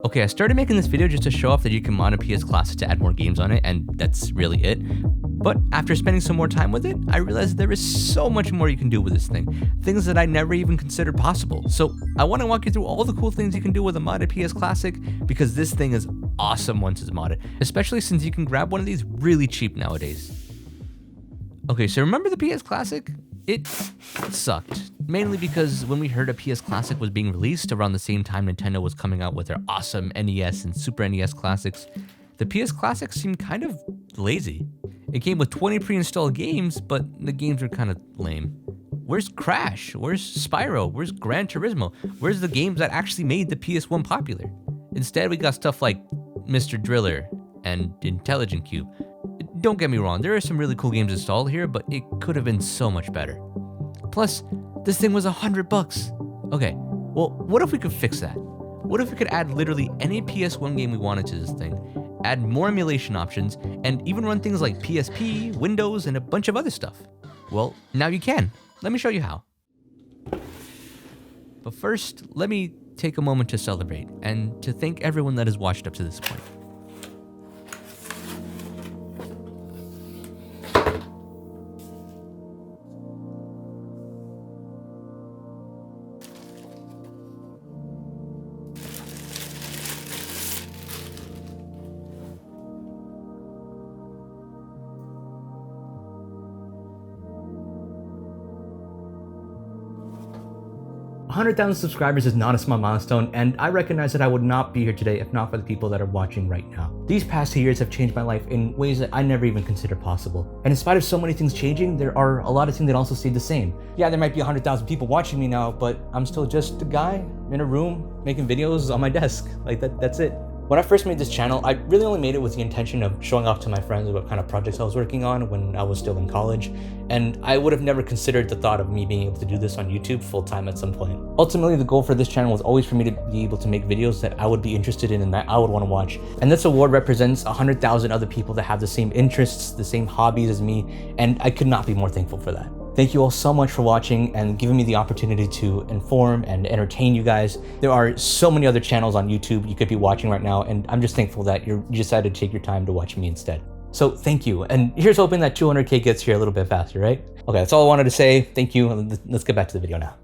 Okay, I started making this video just to show off that you can mod a PS Classic to add more games on it, and that's really it. But after spending some more time with it, I realized there is so much more you can do with this thing. Things that I never even considered possible. So I want to walk you through all the cool things you can do with a modded PS Classic, because this thing is awesome once it's modded, especially since you can grab one of these really cheap nowadays. Okay, so remember the PS Classic? It sucked. Mainly because when we heard a PS Classic was being released around the same time Nintendo was coming out with their awesome NES and Super NES classics, the PS Classic seemed kind of lazy. It came with 20 pre-installed games, but the games were kind of lame. Where's Crash? Where's Spyro? Where's Gran Turismo? Where's the games that actually made the PS1 popular? Instead, we got stuff like Mr. Driller and Intelligent Cube. Don't get me wrong, there are some really cool games installed here, but it could have been so much better. Plus, this thing was $100. Okay, well, what if we could fix that? What if we could add literally any PS1 game we wanted to this thing, add more emulation options, and even run things like PSP, Windows, and a bunch of other stuff? Well, now you can. Let me show you how. But first, let me take a moment to celebrate, and to thank everyone that has watched up to this point. 100,000 subscribers is not a small milestone, and I recognize that I would not be here today if not for the people that are watching right now. These past 2 years have changed my life in ways that I never even considered possible. And in spite of so many things changing, there are a lot of things that also stayed the same. Yeah, there might be 100,000 people watching me now, but I'm still just a guy in a room making videos on my desk. Like that's it. When I first made this channel, I really only made it with the intention of showing off to my friends what kind of projects I was working on when I was still in college, and I would have never considered the thought of me being able to do this on YouTube full-time at some point. Ultimately, the goal for this channel was always for me to be able to make videos that I would be interested in and that I would want to watch. And this award represents 100,000 other people that have the same interests, the same hobbies as me, and I could not be more thankful for that. Thank you all so much for watching and giving me the opportunity to inform and entertain you guys. There are so many other channels on YouTube you could be watching right now, and I'm just thankful that you decided to take your time to watch me instead. So thank you, and here's hoping that 200K gets here a little bit faster, right? Okay, that's all I wanted to say. Thank you, and let's get back to the video now.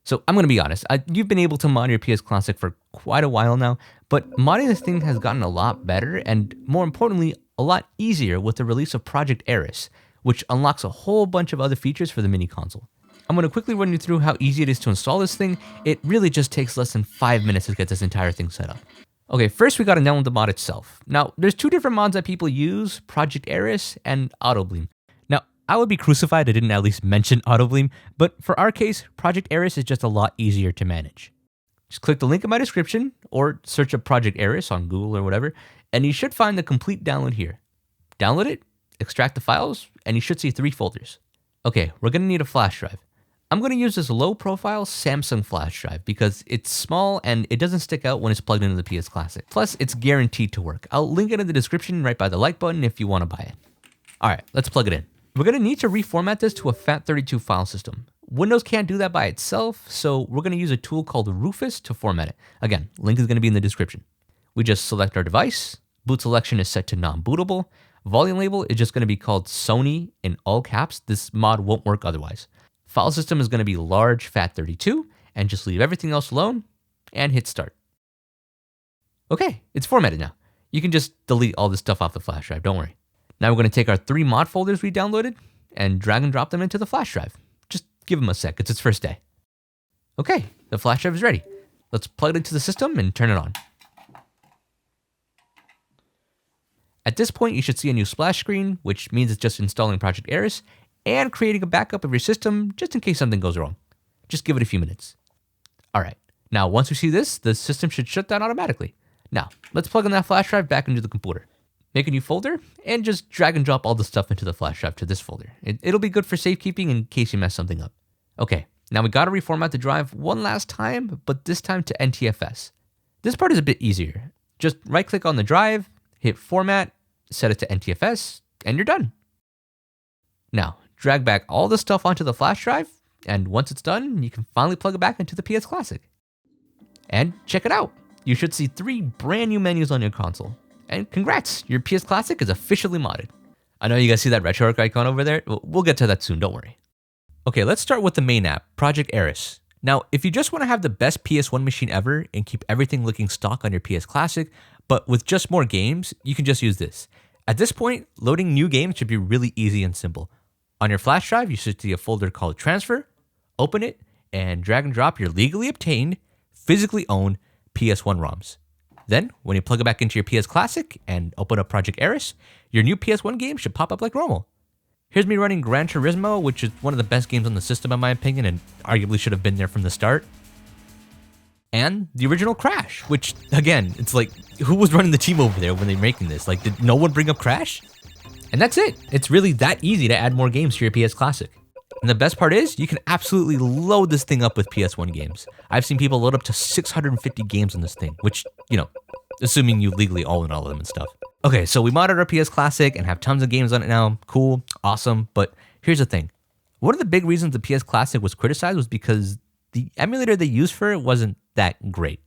So I'm gonna be honest, you've been able to mod your PS Classic for quite a while now, but modding this thing has gotten a lot better, and more importantly, a lot easier with the release of Project Eris, which unlocks a whole bunch of other features for the mini console. I'm going to quickly run you through how easy it is to install this thing. It really just takes less than 5 minutes to get this entire thing set up. Okay, first we got to download the mod itself. Now, there's two different mods that people use, Project Eris and AutoBleem. Now, I would be crucified I didn't at least mention AutoBleem, but for our case, Project Eris is just a lot easier to manage. Just click the link in my description or search up Project Eris on Google or whatever, and you should find the complete download here. Download it, extract the files, and you should see 3 folders. Okay, we're gonna need a flash drive. I'm gonna use this low profile Samsung flash drive because it's small and it doesn't stick out when it's plugged into the PS Classic. Plus, it's guaranteed to work. I'll link it in the description right by the like button if you wanna buy it. All right, let's plug it in. We're gonna need to reformat this to a FAT32 file system. Windows can't do that by itself, so we're gonna use a tool called Rufus to format it. Again, link is gonna be in the description. We just select our device, boot selection is set to non-bootable, volume label is just going to be called Sony in all caps. This mod won't work otherwise. File system is going to be large FAT32, and just leave everything else alone and hit start. Okay, it's formatted now. You can just delete all this stuff off the flash drive, don't worry. Now we're going to take our 3 mod folders we downloaded and drag and drop them into the flash drive. Just give them a sec, it's its first day. Okay, the flash drive is ready. Let's plug it into the system and turn it on. At this point, you should see a new splash screen, which means it's just installing Project Eris and creating a backup of your system just in case something goes wrong. Just give it a few minutes. All right, now once we see this, the system should shut down automatically. Now, let's plug in that flash drive back into the computer. Make a new folder and just drag and drop all the stuff into the flash drive to this folder. It'll be good for safekeeping in case you mess something up. Okay, now we gotta reformat the drive one last time, but this time to NTFS. This part is a bit easier. Just right click on the drive, hit format, set it to NTFS, and you're done. Now, drag back all the stuff onto the flash drive, and once it's done, you can finally plug it back into the PS Classic. And check it out. You should see 3 brand new menus on your console. And congrats, your PS Classic is officially modded. I know you guys see that Retroarch icon over there. We'll get to that soon, don't worry. Okay, let's start with the main app, Project Eris. Now, if you just want to have the best PS1 machine ever and keep everything looking stock on your PS Classic, but with just more games, you can just use this. At this point, loading new games should be really easy and simple. On your flash drive, you should see a folder called Transfer, open it, and drag and drop your legally obtained, physically owned PS1 ROMs. Then, when you plug it back into your PS Classic and open up Project Eris, your new PS1 game should pop up like normal. Here's me running Gran Turismo, which is one of the best games on the system in my opinion, and arguably should have been there from the start. And the original Crash, which, again, it's like, who was running the team over there when they were making this? Like, did no one bring up Crash? And that's it. It's really that easy to add more games to your PS Classic. And the best part is, you can absolutely load this thing up with PS1 games. I've seen people load up to 650 games on this thing, which, assuming you legally own all of them and stuff. Okay, so we modded our PS Classic and have tons of games on it now. Cool, awesome, but here's the thing. One of the big reasons the PS Classic was criticized was because the emulator they used for it wasn't that great.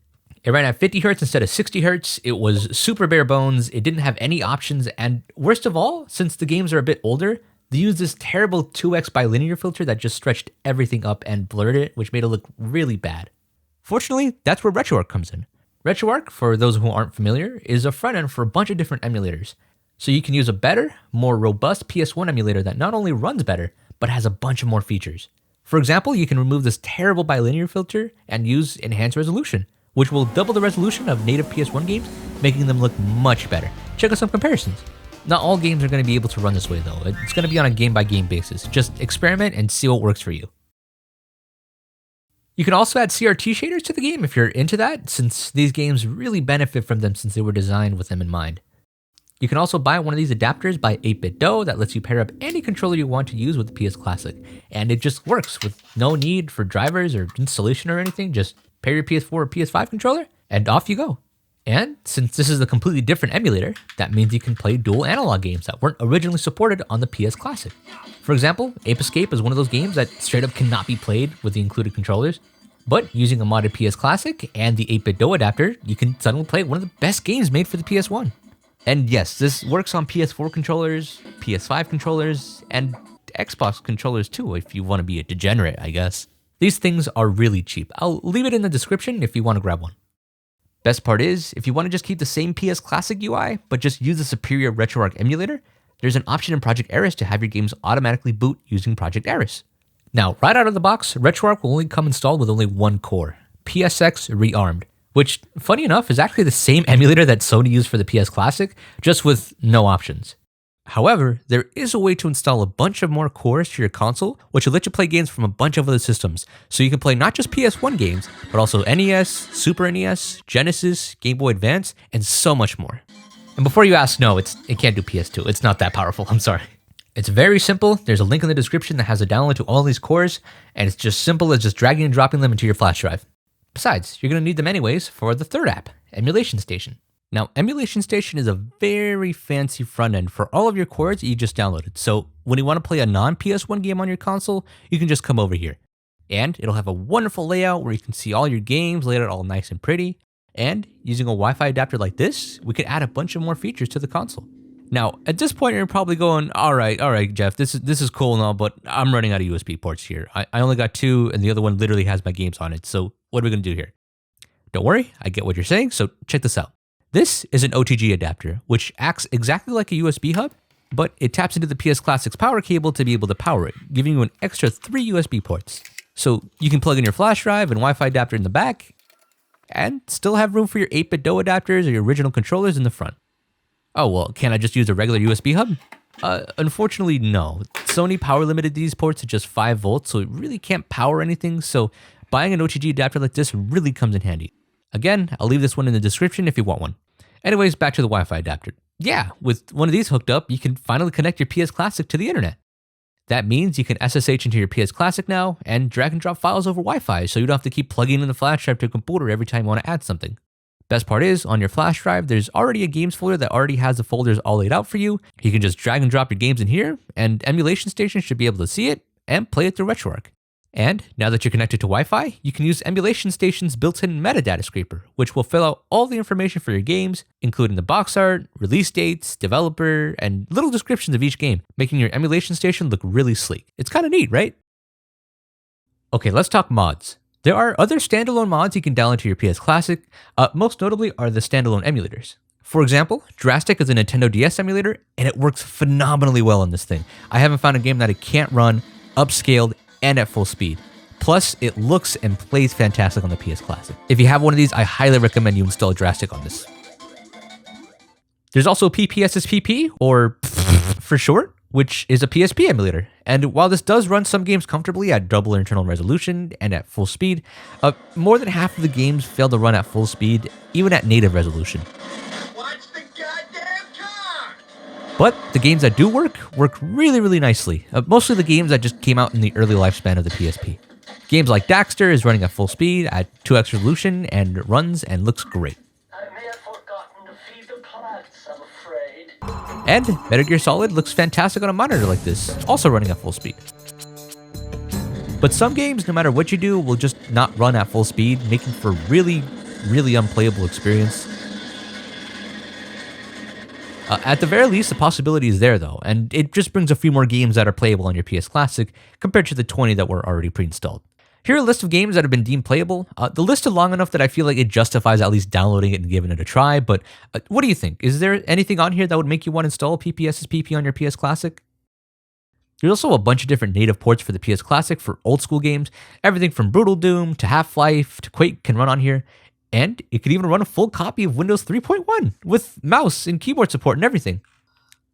It ran at 50 Hz instead of 60 Hz, it was super bare bones, it didn't have any options, and worst of all, since the games are a bit older, they used this terrible 2x bilinear filter that just stretched everything up and blurred it, which made it look really bad. Fortunately, that's where Retroarch comes in. Retroarch, for those who aren't familiar, is a front end for a bunch of different emulators. So you can use a better, more robust PS1 emulator that not only runs better, but has a bunch of more features. For example, you can remove this terrible bilinear filter and use enhanced resolution, which will double the resolution of native PS1 games, making them look much better. Check out some comparisons. Not all games are going to be able to run this way though. It's going to be on a game-by-game basis. Just experiment and see what works for you. You can also add CRT shaders to the game if you're into that, since these games really benefit from them since they were designed with them in mind. You can also buy one of these adapters by 8BitDo that lets you pair up any controller you want to use with the PS Classic, and it just works with no need for drivers or installation or anything. Just pair your PS4 or PS5 controller, and off you go. And since this is a completely different emulator, that means you can play dual analog games that weren't originally supported on the PS Classic. For example, Ape Escape is one of those games that straight up cannot be played with the included controllers, but using a modded PS Classic and the 8BitDo adapter, you can suddenly play one of the best games made for the PS1. And yes, this works on PS4 controllers, PS5 controllers, and Xbox controllers too, if you want to be a degenerate, I guess. These things are really cheap. I'll leave it in the description if you want to grab one. Best part is, if you want to just keep the same PS Classic UI, but just use the superior Retroarch emulator, there's an option in Project Eris to have your games automatically boot using Project Eris. Now, right out of the box, Retroarch will only come installed with only one core, PSX Rearmed, which, funny enough, is actually the same emulator that Sony used for the PS Classic, just with no options. However, there is a way to install a bunch of more cores to your console, which will let you play games from a bunch of other systems, so you can play not just PS1 games, but also NES, Super NES, Genesis, Game Boy Advance, and so much more. And before you ask, no, it can't do PS2, it's not that powerful, I'm sorry. It's very simple, there's a link in the description that has a download to all these cores, and it's just simple as just dragging and dropping them into your flash drive. Besides, you're going to need them anyways for the third app, Emulation Station. Now, Emulation Station is a very fancy front end for all of your cores that you just downloaded. So when you want to play a non-PS1 game on your console, you can just come over here. And it'll have a wonderful layout where you can see all your games laid out all nice and pretty. And using a Wi-Fi adapter like this, we could add a bunch of more features to the console. Now, at this point, you're probably going, all right, Jeff, this is cool and all, but I'm running out of USB ports here. I only got 2, and the other one literally has my games on it. So what are we going to do here? Don't worry, I get what you're saying, so check this out. This is an OTG adapter, which acts exactly like a USB hub, but it taps into the PS Classic's power cable to be able to power it, giving you an extra 3 USB ports. So you can plug in your flash drive and Wi-Fi adapter in the back, and still have room for your 8BitDo adapters or your original controllers in the front. Oh, well, can't I just use a regular USB hub? Unfortunately, no. Sony power limited these ports to just 5 volts, so it really can't power anything, so buying an OTG adapter like this really comes in handy. Again, I'll leave this one in the description if you want one. Anyways, back to the Wi-Fi adapter. Yeah, with one of these hooked up, you can finally connect your PS Classic to the internet. That means you can SSH into your PS Classic now and drag and drop files over Wi-Fi, so you don't have to keep plugging in the flash drive to your computer every time you want to add something. Best part is, on your flash drive, there's already a games folder that already has the folders all laid out for you. You can just drag and drop your games in here, and Emulation Station should be able to see it and play it through Retroarch. And now that you're connected to Wi-Fi, you can use Emulation Station's built-in metadata scraper, which will fill out all the information for your games, including the box art, release dates, developer, and little descriptions of each game, making your Emulation Station look really sleek. It's kind of neat, right? Okay, let's talk mods. There are other standalone mods you can download to your PS Classic. Most notably are the standalone emulators. For example, Drastic is a Nintendo DS emulator, and it works phenomenally well on this thing. I haven't found a game that it can't run, upscaled, and at full speed. Plus, it looks and plays fantastic on the PS Classic. If you have one of these, I highly recommend you install Drastic on this. There's also PPSSPP, or for short, which is a PSP emulator. And while this does run some games comfortably at double internal resolution and at full speed, more than half of the games fail to run at full speed, even at native resolution. But the games that do work really nicely. Mostly the games that just came out in the early lifespan of the PSP. Games like Daxter is running at full speed at 2x resolution and runs and looks great. I may have forgotten to feed the plants, I'm afraid. And Metal Gear Solid looks fantastic on a monitor like this, also running at full speed. But some games, no matter what you do, will just not run at full speed, making for really unplayable experience. At the very least, the possibility is there though, and it just brings a few more games that are playable on your PS Classic compared to the 20 that were already pre-installed. Here are a list of games that have been deemed playable. The list is long enough that I feel like it justifies at least downloading it and giving it a try, but what do you think? Is there anything on here that would make you want to install PPSSPP on your PS Classic? There's also a bunch of different native ports for the PS Classic for old school games. Everything from Brutal Doom to Half-Life to Quake can run on here. And it could even run a full copy of Windows 3.1 with mouse and keyboard support and everything.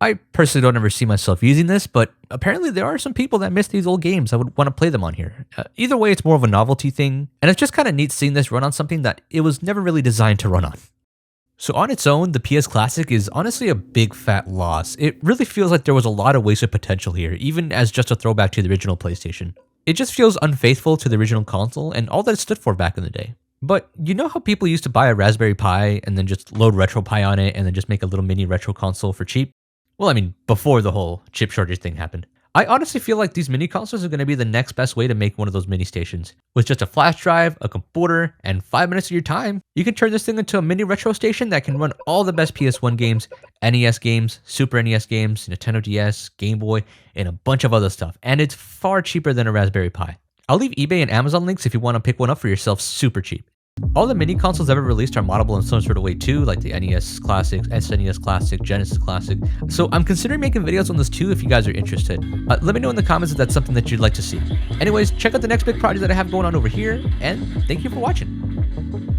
I personally don't ever see myself using this, but apparently there are some people that miss these old games that would want to play them on here. Either way, it's more of a novelty thing, and it's just kind of neat seeing this run on something that it was never really designed to run on. So on its own, the PS Classic is honestly a big fat loss. It really feels like there was a lot of wasted potential here, even as just a throwback to the original PlayStation. It just feels unfaithful to the original console and all that it stood for back in the day. But you know how people used to buy a Raspberry Pi and then just load RetroPie on it and then just make a little mini retro console for cheap? Well, I mean, before the whole chip shortage thing happened. I honestly feel like these mini consoles are going to be the next best way to make one of those mini stations. With just a flash drive, a computer, and 5 minutes of your time, you can turn this thing into a mini retro station that can run all the best PS1 games, NES games, Super NES games, Nintendo DS, Game Boy, and a bunch of other stuff. And it's far cheaper than a Raspberry Pi. I'll leave eBay and Amazon links if you want to pick one up for yourself super cheap. All the mini consoles ever released are moddable in some sort of way too, like the NES Classic, SNES Classic, Genesis Classic. So I'm considering making videos on this too if you guys are interested. Let me know in the comments if that's something that you'd like to see. Anyways, check out the next big project that I have going on over here, and thank you for watching.